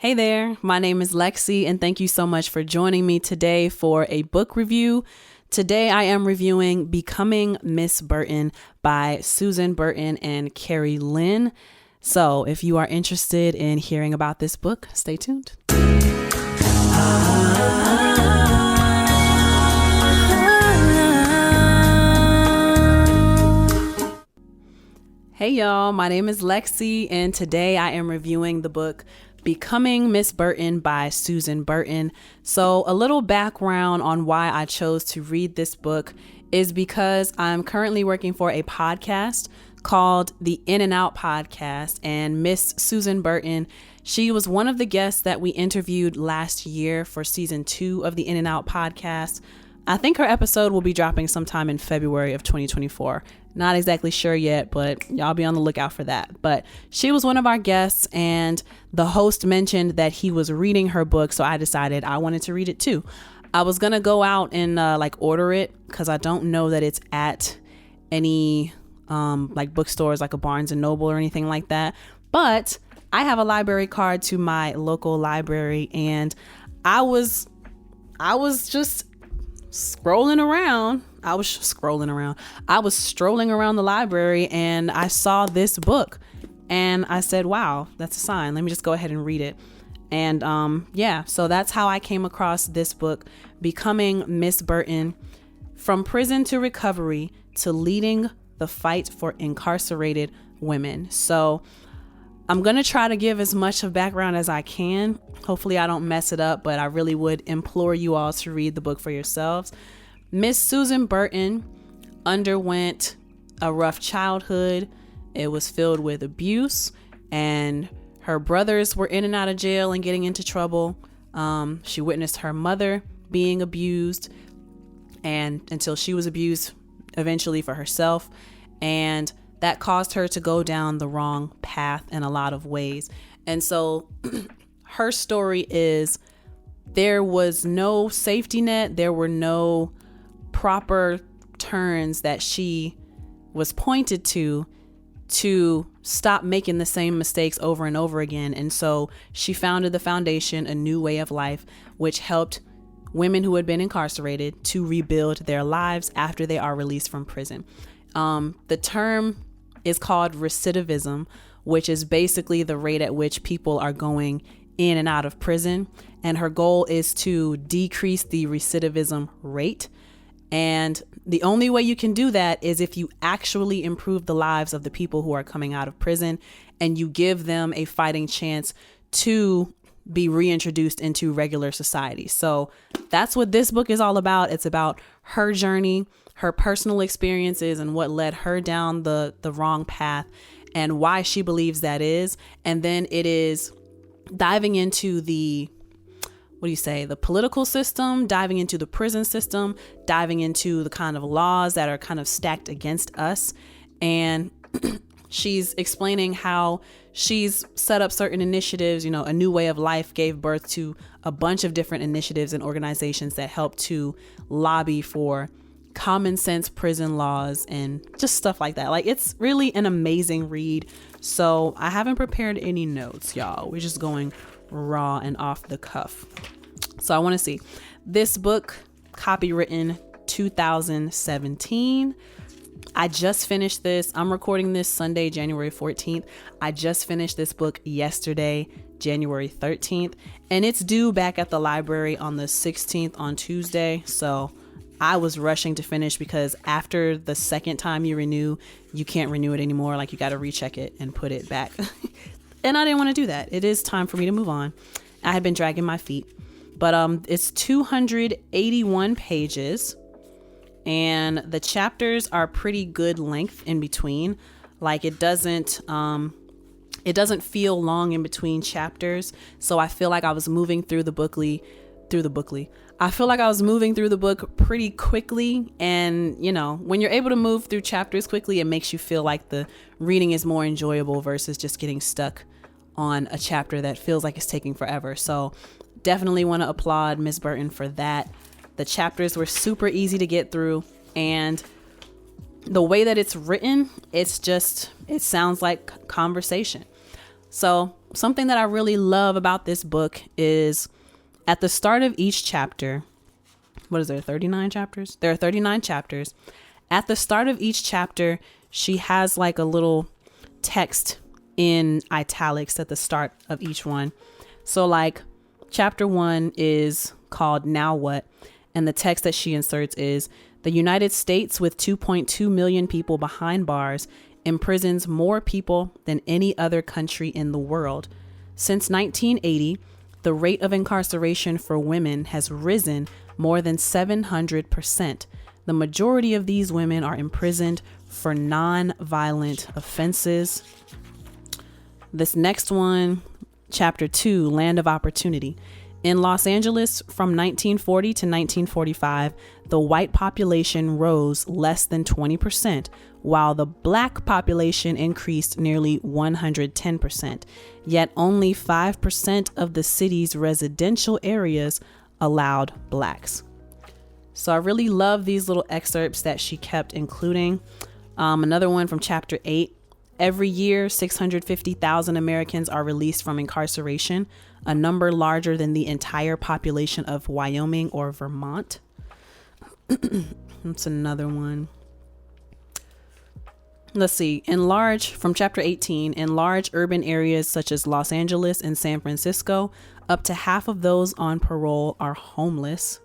Hey there, my name is Lexi, and thank you so much for joining me today for a book review. Today I am reviewing Becoming Miss Burton by Susan Burton and Carrie Lynn. So if you are interested in hearing about this book, stay tuned. Hey y'all, my name is Lexi, and today I am reviewing the book Becoming Miss Burton by Susan Burton. So a little background on why I chose to read this book is because I'm currently working for a podcast called the In and Out Podcast, and Miss Susan Burton, she was one of the guests that we interviewed last year for season 2 of the In and Out Podcast. I think her episode will be dropping sometime in February of 2024. Not exactly sure yet, but y'all be on the lookout for that. But she was one of our guests, and the host mentioned that he was reading her book, so I decided I wanted to read it too. I was gonna go out and order it because I don't know that it's at any bookstores like a Barnes and Noble or anything like that. But I have a library card to my local library, and I was just scrolling around. I was strolling around the library, and I saw this book, and I said, wow, that's a sign. Let me just go ahead and read it. And so that's how I came across this book, Becoming Miss Burton: From Prison to Recovery to Leading the Fight for Incarcerated Women. So I'm going to try to give as much of background as I can. Hopefully I don't mess it up, but I really would implore you all to read the book for yourselves. Miss Susan Burton underwent a rough childhood. It was filled with abuse, and her brothers were in and out of jail and getting into trouble. She witnessed her mother being abused, and until she was abused eventually for herself. And that caused her to go down the wrong path in a lot of ways. And so her story is there was no safety net. There were no proper turns that she was pointed to stop making the same mistakes over and over again. And so she founded the foundation, A New Way of Life, which helped women who had been incarcerated to rebuild their lives after they are released from prison. The term is called recidivism, which is basically the rate at which people are going in and out of prison. And her goal is to decrease the recidivism rate. And the only way you can do that is if you actually improve the lives of the people who are coming out of prison, and you give them a fighting chance to be reintroduced into regular society. So that's what this book is all about. It's about her journey, her personal experiences, and what led her down the wrong path, and why she believes that is. And then it is diving into the political system, diving into the prison system, diving into the kind of laws that are kind of stacked against us. And she's explaining how she's set up certain initiatives. A New Way of Life gave birth to a bunch of different initiatives and organizations that help to lobby for common sense prison laws and just stuff like that. It's really an amazing read. So I haven't prepared any notes, y'all. We're just going raw and off the cuff. So I want to see this book, copywritten 2017. I just finished this. I'm recording this Sunday, January 14th. I just finished this book yesterday, January 13th, and it's due back at the library on the 16th on Tuesday. So I was rushing to finish because after the second time you renew, you can't renew it anymore. You got to recheck it and put it back. And I didn't want to do that. It is time for me to move on. I had been dragging my feet, but it's 281 pages, and the chapters are pretty good length in between. It doesn't feel long in between chapters. So I feel like I was moving through the book pretty quickly. And, when you're able to move through chapters quickly, it makes you feel like the reading is more enjoyable versus just getting stuck on a chapter that feels like it's taking forever. So definitely want to applaud Miss Burton for that. The chapters were super easy to get through, and the way that it's written, it sounds like conversation. So something that I really love about this book is at the start of each chapter, what is there, 39 chapters? There are 39 chapters. At the start of each chapter, she has like a little text in italics at the start of each one. So like chapter 1 is called Now What? And the text that she inserts is, the United States, with 2.2 million people behind bars, imprisons more people than any other country in the world. Since 1980, the rate of incarceration for women has risen more than 700%. The majority of these women are imprisoned for non-violent offenses. This next one, chapter 2, Land of Opportunity. In Los Angeles from 1940 to 1945, the white population rose less than 20%, while the black population increased nearly 110%. Yet only 5% of the city's residential areas allowed blacks. So I really love these little excerpts that she kept including. Another one from chapter 8. Every year, 650,000 Americans are released from incarceration, a number larger than the entire population of Wyoming or Vermont. That's another one. Let's see. From chapter 18, in large urban areas such as Los Angeles and San Francisco, up to half of those on parole are homeless.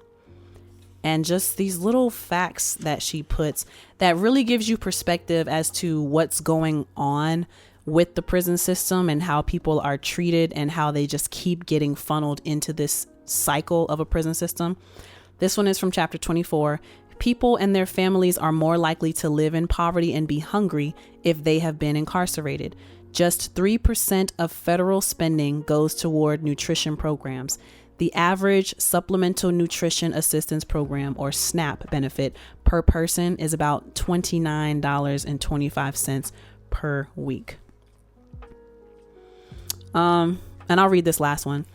And just these little facts that she puts that really gives you perspective as to what's going on with the prison system and how people are treated and how they just keep getting funneled into this cycle of a prison system. This one is from chapter 24. People and their families are more likely to live in poverty and be hungry if they have been incarcerated. Just 3% of federal spending goes toward nutrition programs. The average Supplemental Nutrition Assistance Program, or SNAP, benefit per person is about $29.25 per week. And I'll read this last one.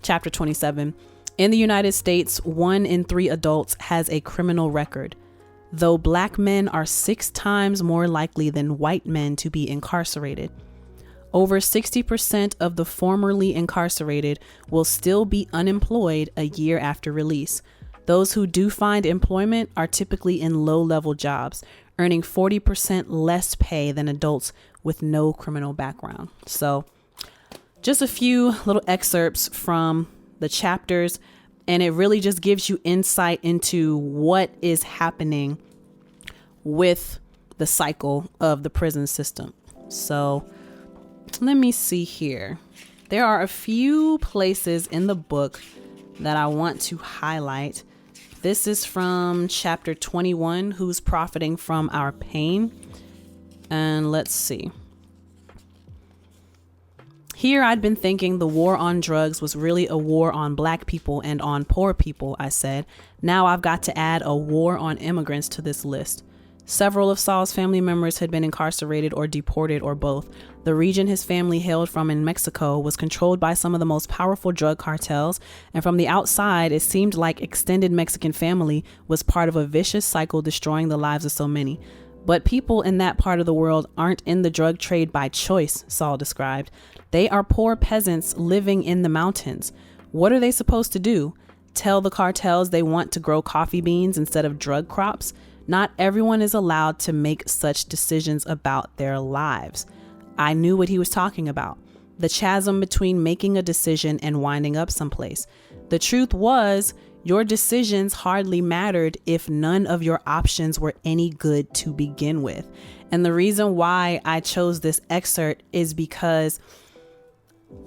Chapter 27. In the United States, 1 in 3 adults has a criminal record, though black men are 6 times more likely than white men to be incarcerated. Over 60% of the formerly incarcerated will still be unemployed a year after release. Those who do find employment are typically in low-level jobs, earning 40% less pay than adults with no criminal background. So just a few little excerpts from the chapters, and it really just gives you insight into what is happening with the cycle of the prison system. So let me see here. There are a few places in the book that I want to highlight. This is from chapter 21, Who's Profiting from Our Pain? And let's see. Here I'd been thinking the war on drugs was really a war on black people and on poor people, I said. Now I've got to add a war on immigrants to this list. Several of Saul's family members had been incarcerated or deported or both. The region his family hailed from in Mexico was controlled by some of the most powerful drug cartels, and from the outside, it seemed like extended Mexican family was part of a vicious cycle destroying the lives of so many. But people in that part of the world aren't in the drug trade by choice, Saul described. They are poor peasants living in the mountains. What are they supposed to do? Tell the cartels they want to grow coffee beans instead of drug crops? Not everyone is allowed to make such decisions about their lives. I knew what he was talking about. The chasm between making a decision and winding up someplace. The truth was, your decisions hardly mattered if none of your options were any good to begin with. And the reason why I chose this excerpt is because,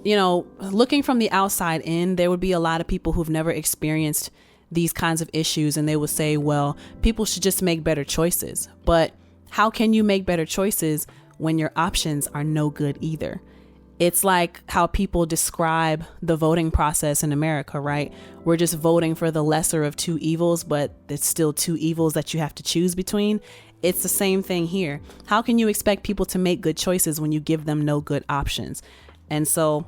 looking from the outside in, there would be a lot of people who've never experienced these kinds of issues, and they will say, well, people should just make better choices. But how can you make better choices when your options are no good either? It's like how people describe the voting process in America, right? We're just voting for the lesser of two evils, but there's still two evils that you have to choose between. It's the same thing here. How can you expect people to make good choices when you give them no good options? And so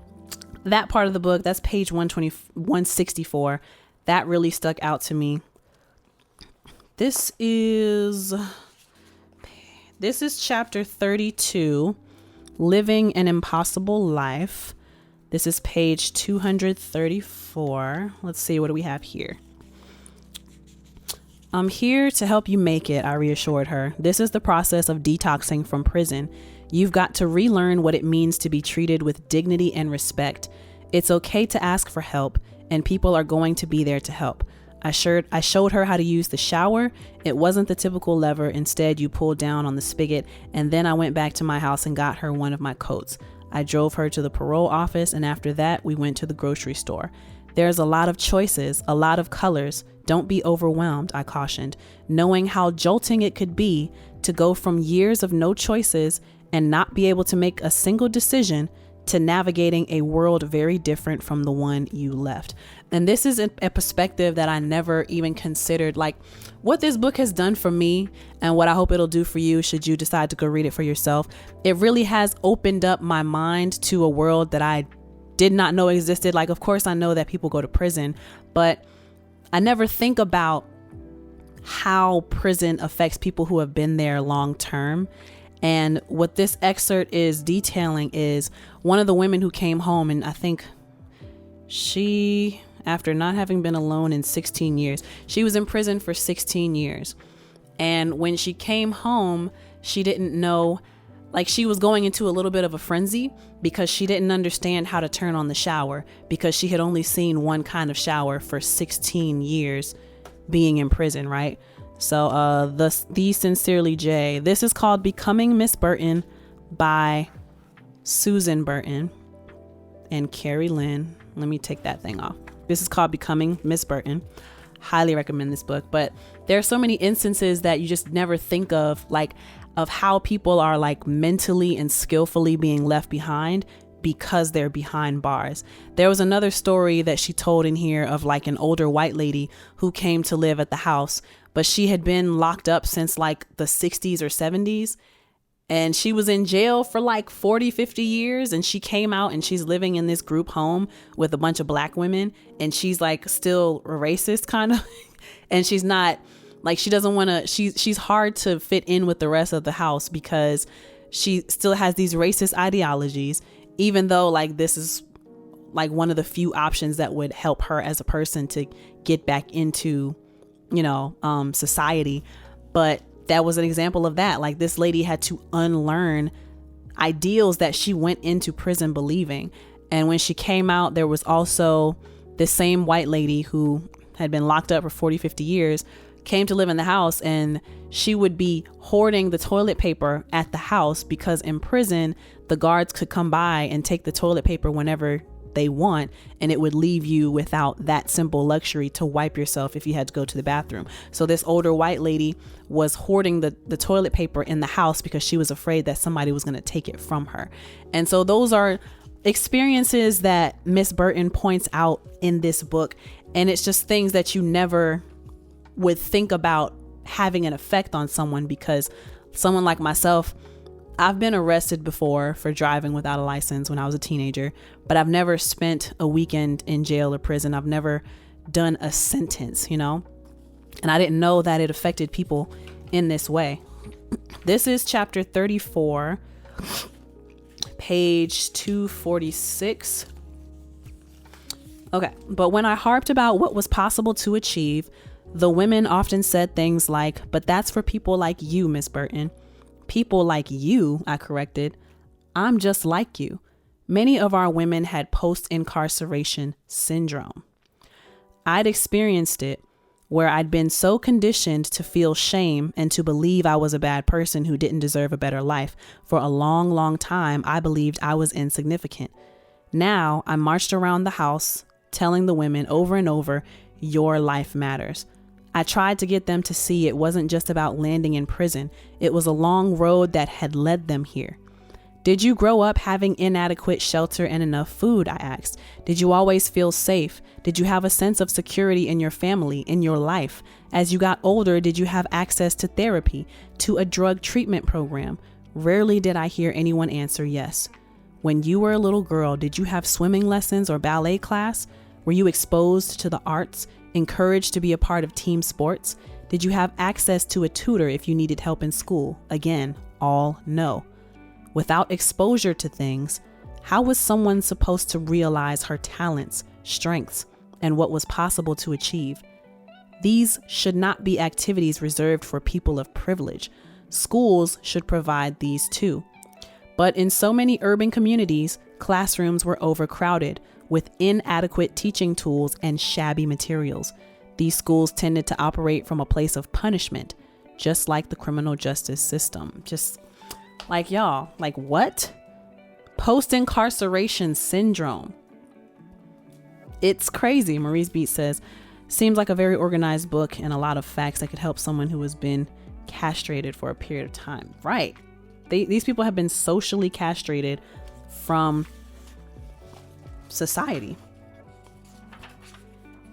that part of the book, that's page 164. That really stuck out to me. This is chapter 32, Living an Impossible Life. This is page 234. Let's see, what do we have here? I'm here to help you make it, I reassured her. This is the process of detoxing from prison. You've got to relearn what it means to be treated with dignity and respect. It's okay to ask for help, and people are going to be there to help. I showed her how to use the shower. It wasn't the typical lever. Instead, you pulled down on the spigot, and then I went back to my house and got her one of my coats. I drove her to the parole office, and after that, we went to the grocery store. There's a lot of choices, a lot of colors. Don't be overwhelmed, I cautioned, knowing how jolting it could be to go from years of no choices and not be able to make a single decision to navigating a world very different from the one you left. And this is a perspective that I never even considered, like what this book has done for me and what I hope it'll do for you should you decide to go read it for yourself. It really has opened up my mind to a world that I did not know existed. Like, of course, I know that people go to prison, but I never think about how prison affects people who have been there long term. And what this excerpt is detailing is one of the women who came home, and I think she, after not having been alone in 16 years, she was in prison for 16 years. And when she came home, she didn't know, like she was going into a little bit of a frenzy because she didn't understand how to turn on the shower because she had only seen one kind of shower for 16 years being in prison, right? So the Sincerely J. This is called Becoming Miss Burton by Susan Burton and Carrie Lynn. Let me take that thing off. This is called Becoming Miss Burton. Highly recommend this book. But there are so many instances that you just never think of, like of how people are like mentally and skillfully being left behind because they're behind bars. There was another story that she told in here of like an older white lady who came to live at the house, but she had been locked up since like the 60s or 70s. And she was in jail for like 40, 50 years. And she came out and she's living in this group home with a bunch of black women. And she's like still a racist kind of. And she's not like, she doesn't want to, she's hard to fit in with the rest of the house because she still has these racist ideologies, even though like this is like one of the few options that would help her as a person to get back into, you know, society. But that was an example of that. Like this lady had to unlearn ideals that she went into prison believing. And when she came out, there was also this same white lady who had been locked up for 40, 50 years, came to live in the house, and she would be hoarding the toilet paper at the house because in prison, the guards could come by and take the toilet paper whenever they want, and it would leave you without that simple luxury to wipe yourself if you had to go to the bathroom. So this older white lady was hoarding the toilet paper in the house because she was afraid that somebody was going to take it from her. And so those are experiences that Miss Burton points out in this book. And it's just things that you never would think about having an effect on someone, because someone like myself, I've been arrested before for driving without a license when I was a teenager, but I've never spent a weekend in jail or prison. I've never done a sentence, you know, and I didn't know that it affected people in this way. This is chapter 34, page 246. Okay, but when I harped about what was possible to achieve, the women often said things like, "But that's for people like you, Miss Burton." "People like you," I corrected. "I'm just like you." Many of our women had post-incarceration syndrome. I'd experienced it, where I'd been so conditioned to feel shame and to believe I was a bad person who didn't deserve a better life. For a long, long time, I believed I was insignificant. Now I marched around the house telling the women over and over, "Your life matters." I tried to get them to see it wasn't just about landing in prison. It was a long road that had led them here. "Did you grow up having inadequate shelter and enough food?" I asked. "Did you always feel safe? Did you have a sense of security in your family, in your life? As you got older, did you have access to therapy, to a drug treatment program?" Rarely did I hear anyone answer yes. "When you were a little girl, did you have swimming lessons or ballet class? Were you exposed to the arts, encouraged to be a part of team sports? Did you have access to a tutor if you needed help in school?" Again, all no. Without exposure to things, How was someone supposed to realize her talents, strengths, and what was possible to achieve? These should not be activities reserved for people of privilege. Schools should provide these too. But in so many urban communities, classrooms were overcrowded with inadequate teaching tools and shabby materials. These schools tended to operate from a place of punishment, just like the criminal justice system. Just like y'all, like what? Post-incarceration syndrome. It's crazy. Maurice Beats says, seems like a very organized book and a lot of facts that could help someone who has been castrated for a period of time. Right. These people have been socially castrated from society.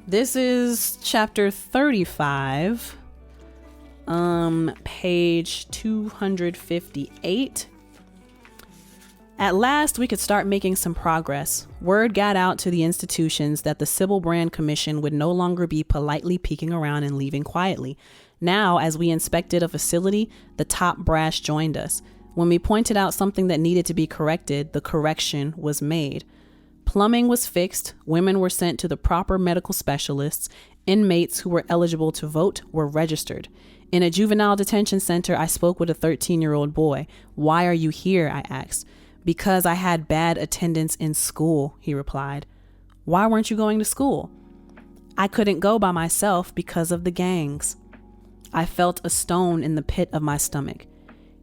This is chapter 35, page 258. At last, we could start making some progress. Word got out to the institutions that the Sybil Brand Commission would no longer be politely peeking around and leaving quietly. Now, as we inspected a facility, the top brass joined us. When we pointed out something that needed to be corrected, the correction was made. Plumbing was fixed, women were sent to the proper medical specialists, inmates who were eligible to vote were registered. In a juvenile detention center, I spoke with a 13-year-old boy. "Why are you here?" I asked. "Because I had bad attendance in school," he replied. "Why weren't you going to school?" "I couldn't go by myself because of the gangs." I felt a stone in the pit of my stomach.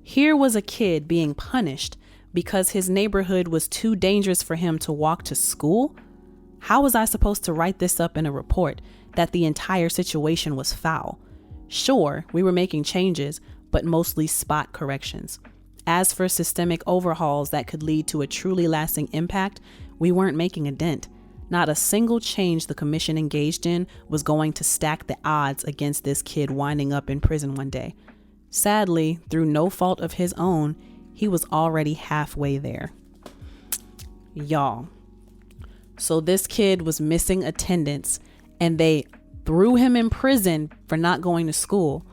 Here was a kid being punished because his neighborhood was too dangerous for him to walk to school? How was I supposed to write this up in a report that the entire situation was foul? Sure, we were making changes, but mostly spot corrections. As for systemic overhauls that could lead to a truly lasting impact, we weren't making a dent. Not a single change the commission engaged in was going to stack the odds against this kid winding up in prison one day. Sadly, through no fault of his own, he was already halfway there. Y'all. So this kid was missing attendance and they threw him in prison for not going to school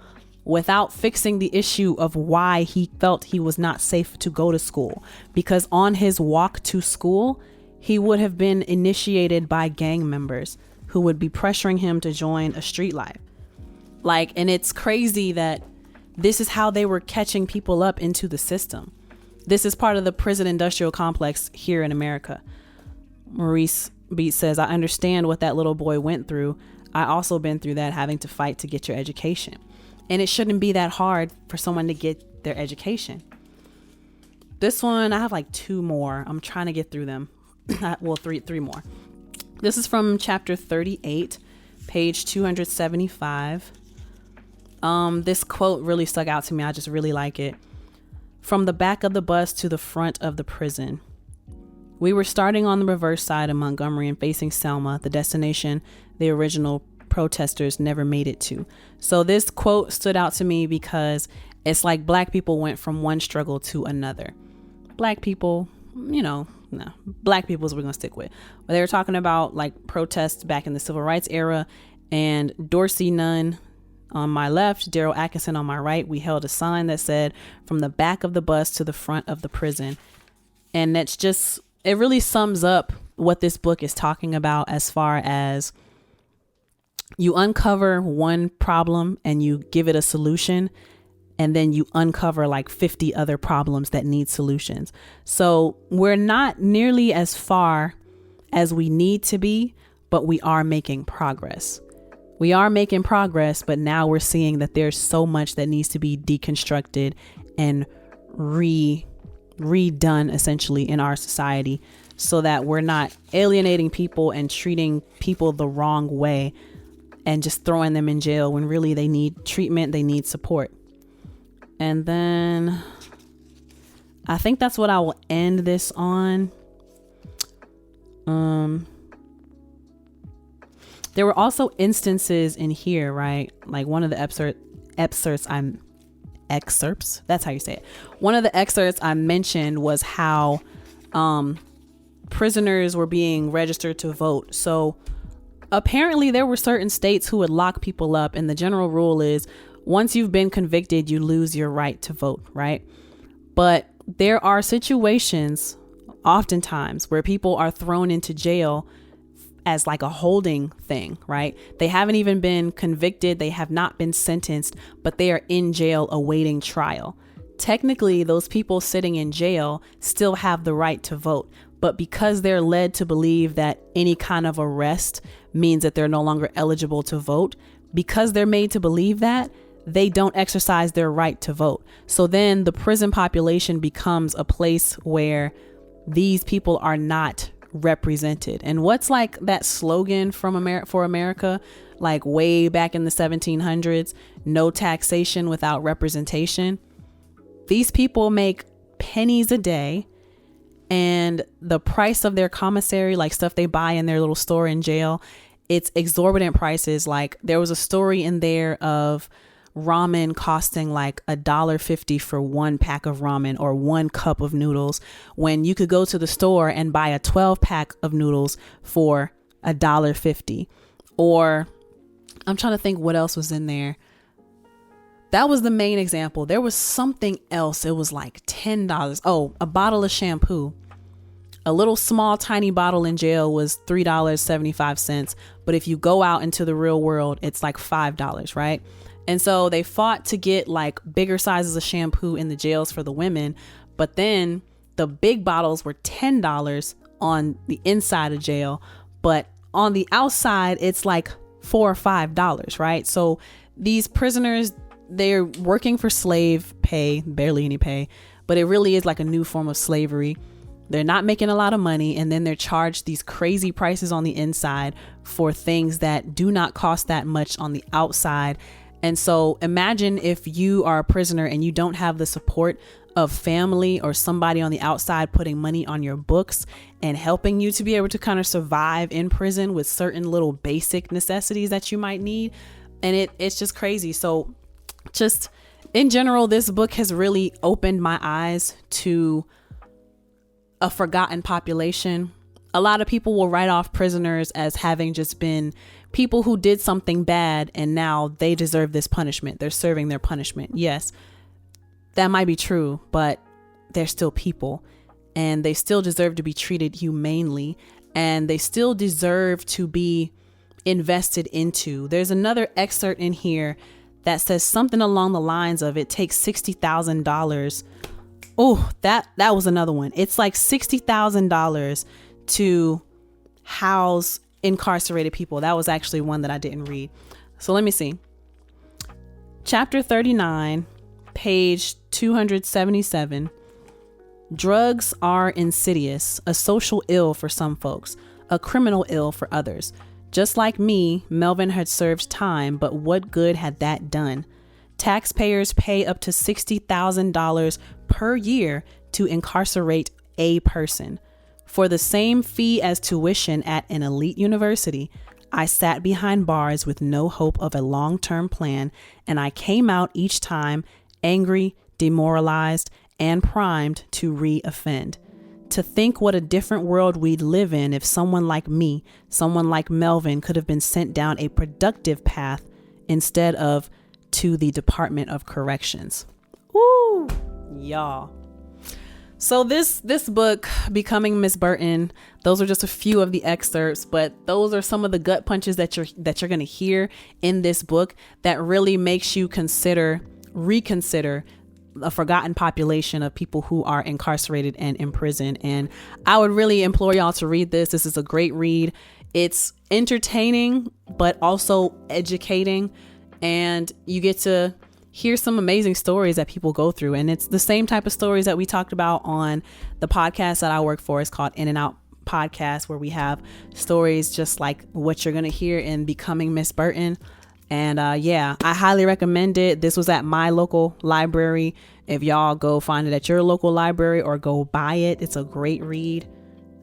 without fixing the issue of why he felt he was not safe to go to school. Because on his walk to school, he would have been initiated by gang members who would be pressuring him to join a street life. And it's crazy that this is how they were catching people up into the system. This is part of the prison industrial complex here in America. Maurice Beats says, "I understand what that little boy went through. I also been through that, having to fight to get your education." And it shouldn't be that hard for someone to get their education. This one, I have like two more. I'm trying to get through them. Well, three more. This is from chapter 38, page 275. This quote really stuck out to me. I just really like it. "From the back of the bus to the front of the prison. We were starting on the reverse side of Montgomery and facing Selma, the destination the original protesters never made it to." So this quote stood out to me because it's like Black people went from one struggle to another. Black people, Black people is what we're going to stick with. But they were talking about like protests back in the civil rights era, and Dorsey Nunn on my left, Daryl Atkinson on my right, we held a sign that said, "From the back of the bus to the front of the prison." And that's just, it really sums up what this book is talking about as far as you uncover one problem and you give it a solution, and then you uncover like 50 other problems that need solutions. So we're not nearly as far as we need to be, but we are making progress. We are making progress, but now we're seeing that there's so much that needs to be deconstructed and redone essentially in our society, so that we're not alienating people and treating people the wrong way and just throwing them in jail when really they need treatment, they need support. And then I think that's what I will end this on. There were also instances in here, right? Like one of the excerpts, that's how you say it. One of the excerpts I mentioned was how prisoners were being registered to vote. So apparently there were certain states who would lock people up, and the general rule is once you've been convicted, you lose your right to vote, right? But there are situations oftentimes, where people are thrown into jail as like a holding thing, right? They haven't even been convicted. They have not been sentenced, but they are in jail awaiting trial. Technically, those people sitting in jail still have the right to vote. But because they're led to believe that any kind of arrest means that they're no longer eligible to vote, because they're made to believe that, they don't exercise their right to vote. So then the prison population becomes a place where these people are not represented. And what's like that slogan from for America, like way back in the 1700s, no taxation without representation? These people make pennies a day, and the price of their commissary, like stuff they buy in their little store in jail, it's exorbitant prices. Like there was a story in there of ramen costing like $1.50 for one pack of ramen or one cup of noodles, when you could go to the store and buy a 12 pack of noodles for $1.50. Or I'm trying to think what else was in there. That was the main example. There was something else. It was like $10. Oh, a bottle of shampoo. A little small tiny bottle in jail was $3.75. But if you go out into the real world, it's like $5, right? And so they fought to get like bigger sizes of shampoo in the jails for the women. But then the big bottles were $10 on the inside of jail. But on the outside, it's like $4 or $5, right? So these prisoners, they're working for slave pay, barely any pay, but it really is like a new form of slavery. They're not making a lot of money, and then they're charged these crazy prices on the inside for things that do not cost that much on the outside. And so imagine if you are a prisoner and you don't have the support of family or somebody on the outside putting money on your books and helping you to be able to kind of survive in prison with certain little basic necessities that you might need. And it's just crazy. So just in general, this book has really opened my eyes to a forgotten population. A lot of people will write off prisoners as having just been people who did something bad and now they deserve this punishment. They're serving their punishment. Yes, that might be true, but they're still people and they still deserve to be treated humanely, and they still deserve to be invested into. There's another excerpt in here that says something along the lines of it takes $60,000. Oh, that was another one. It's like $60,000 to house incarcerated people. That was actually one that I didn't read. So let me see. Chapter 39, page 277. Drugs are insidious, a social ill for some folks, a criminal ill for others. Just like me, Melvin had served time, but what good had that done? Taxpayers pay up to $60,000 per year to incarcerate a person. For the same fee as tuition at an elite university, I sat behind bars with no hope of a long-term plan, and I came out each time angry, demoralized, and primed to re-offend. To think what a different world we'd live in if someone like me, someone like Melvin, could have been sent down a productive path instead of to the Department of Corrections. Woo, y'all. So this book, Becoming Miss Burton, those are just a few of the excerpts, but those are some of the gut punches that you're going to hear in this book that really makes you reconsider a forgotten population of people who are incarcerated and imprisoned. And I would really implore y'all to read this. This is a great read. It's entertaining, but also educating. And you get to hear some amazing stories that people go through. And it's the same type of stories that we talked about on the podcast that I work for. It's called In and Out Podcast, where we have stories just like what you're going to hear in Becoming Miss Burton. And I highly recommend it. This was at my local library. If y'all go find it at your local library or go buy it, it's a great read.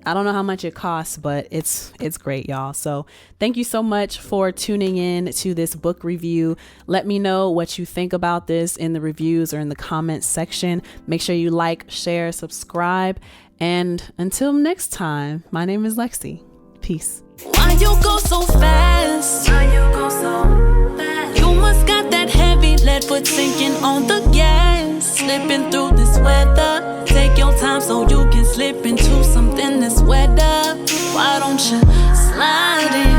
I don't know how much it costs, but it's great, y'all. So thank you so much for tuning in to this book review. Let me know what you think about this in the reviews or in the comments section. Make sure you like, share, subscribe. And until next time, my name is Lexi. Peace. Why you go so fast? Why you go so fast? You must got that heavy lead foot sinking on the gas. Slipping through this weather. Take your time. time so you can slip into something that's wetter. Why don't you slide in?